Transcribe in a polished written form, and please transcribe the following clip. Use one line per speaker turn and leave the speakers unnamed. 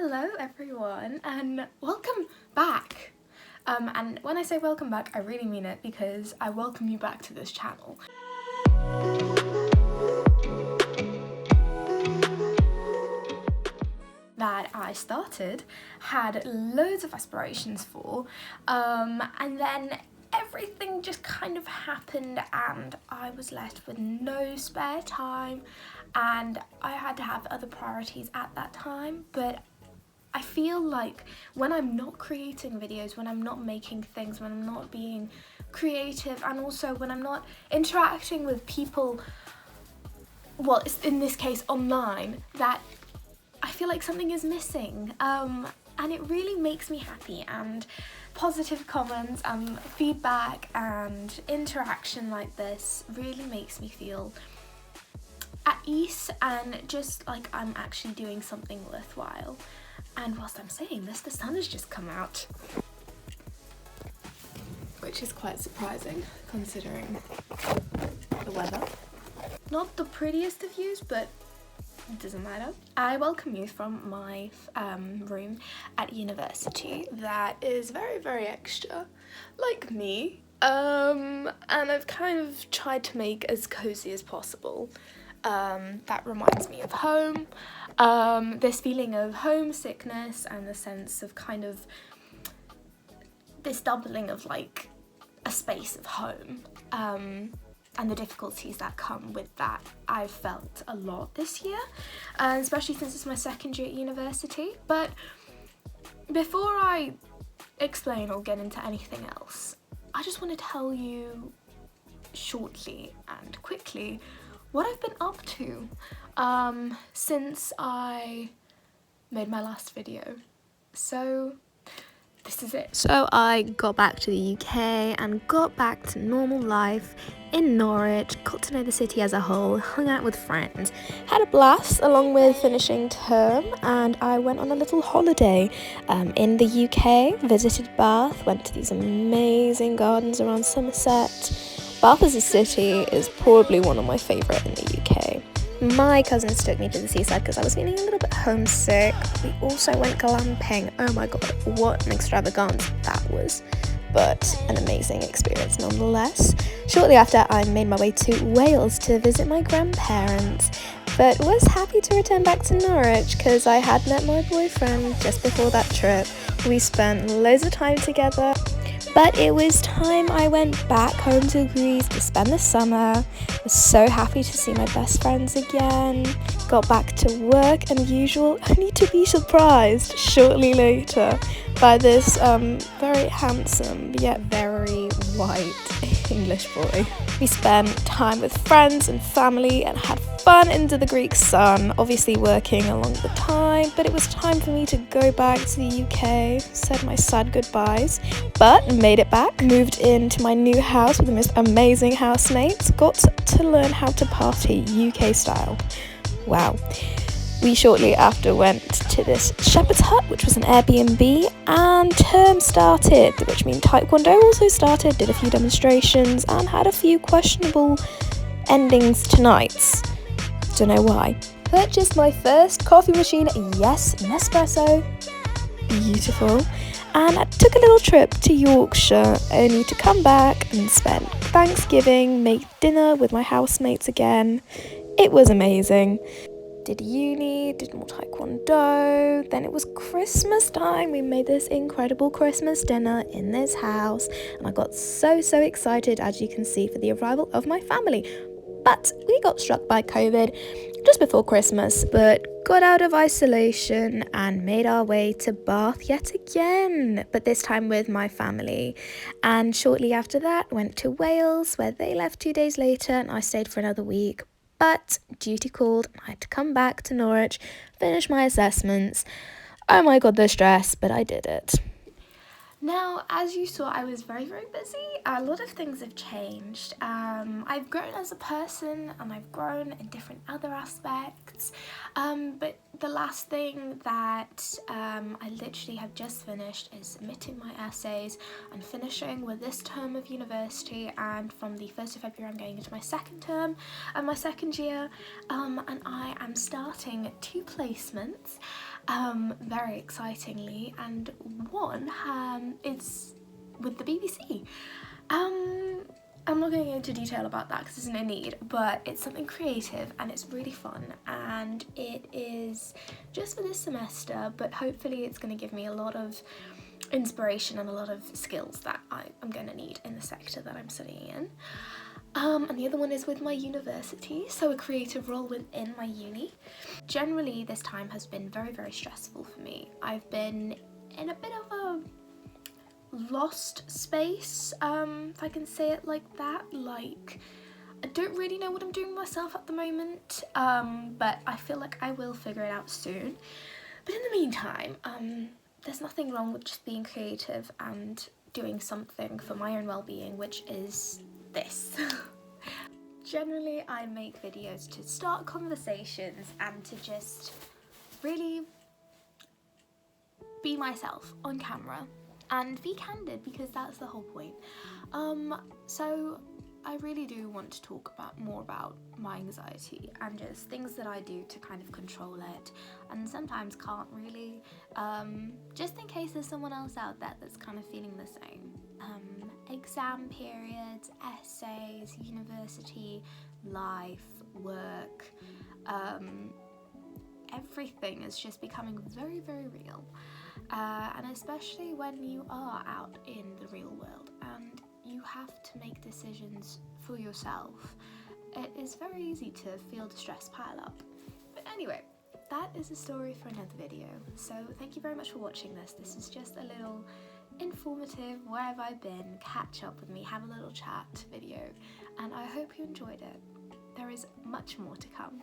Hello everyone and welcome back. And when I say welcome back, I really mean it because I welcome you back to this channel. That I started, had loads of aspirations for, and then everything just kind of happened and I was left with no spare time and I had to have other priorities at that time. But I feel like when I'm not creating videos, when I'm not making things, when I'm not being creative, and also when I'm not interacting with people, well, in this case online, that I feel like something is missing, and it really makes me happy. And positive comments and feedback and interaction like this really makes me feel at ease and just like I'm actually doing something worthwhile. And whilst I'm saying this, the sun has just come out, which is quite surprising considering the weather. Not the prettiest of views, but it doesn't matter. I welcome you from my room at university that is very, very extra, like me. And I've kind of tried to make as cozy as possible. That reminds me of home. This feeling of homesickness and the sense of kind of this doubling of like a space of home. And the difficulties that come with that, I've felt a lot this year, especially since it's my second year at university. But before I explain or get into anything else, I just want to tell you shortly and quickly what I've been up to since I made my last video. So this is it. So I got back to the UK and got back to normal life in Norwich, got to know the city as a whole, hung out with friends, had a blast along with finishing term, and I went on a little holiday in the UK, visited Bath, went to these amazing gardens around Somerset. Bath as a city is probably one of my favourite in the UK. My cousins took me to the seaside because I was feeling a little bit homesick. We also went glamping. Oh my god, what an extravaganza that was. But an amazing experience nonetheless. Shortly after, I made my way to Wales to visit my grandparents, but was happy to return back to Norwich because I had met my boyfriend just before that trip. We spent loads of time together. But it was time I went back home to Greece to spend the summer. Was so happy to see my best friends again. Got back to work and usual, only to be surprised shortly later by this very handsome yet very white English boy. We spent time with friends and family and had fun into the Greek sun, obviously working along the time, but it was time for me to go back to the UK, said my sad goodbyes, but made it back, moved into my new house with the most amazing housemates, got to learn how to party UK style. Wow. We shortly after went to this shepherd's hut, which was an Airbnb, and term started, which means Taekwondo also started, did a few demonstrations, and had a few questionable endings to nights. Don't know why. Purchased my first coffee machine, yes, Nespresso, beautiful, and I took a little trip to Yorkshire, only to come back and spend Thanksgiving, make dinner with my housemates again. It was amazing. Did uni, did more Taekwondo, then it was Christmas time. We made this incredible Christmas dinner in this house and I got so excited, as you can see, for the arrival of my family. But we got struck by COVID just before Christmas, but got out of isolation and made our way to Bath yet again, but this time with my family. And shortly after that went to Wales, where they left 2 days later and I stayed for another week. But duty called, I had to come back to Norwich, finish my assessments. Oh my god, the stress, but I did it. Now, as you saw, I was very busy. A lot of things have changed. I've grown as a person and I've grown in different other aspects. But the last thing that I literally have just finished is submitting my essays and finishing with this term of university, and from the 1st of February I'm going into my second term and my second year, and I am starting 2 placements very excitingly, and one is with the BBC. I'm not going to go into detail about that because there's no need, but it's something creative and it's really fun, and it is just for this semester, but hopefully it's going to give me a lot of inspiration and a lot of skills that I'm going to need in the sector that I'm studying in. And the other one is with my university, so a creative role within my uni. Generally, this time has been very, very stressful for me. I've been in a bit of a lost space, if I can say it like that. Like, I don't really know what I'm doing myself at the moment, but I feel like I will figure it out soon. But in the meantime, there's nothing wrong with just being creative and doing something for my own well-being, which is this. Generally, I make videos to start conversations and to just really be myself on camera and be candid, because that's the whole point. So I really do want to talk more about my anxiety and just things that I do to kind of control it, and sometimes can't really, just in case there's someone else out there that's kind of feeling the same. Exam periods, essays, university, life, work, everything is just becoming very, very real. And especially when you are out in the real world and you have to make decisions for yourself, it is very easy to feel the stress pile up. But anyway, that is a story for another video. So thank you very much for watching this. This is just a little informative, where have I been, catch up with me, have a little chat video, and I hope you enjoyed it. There is much more to come.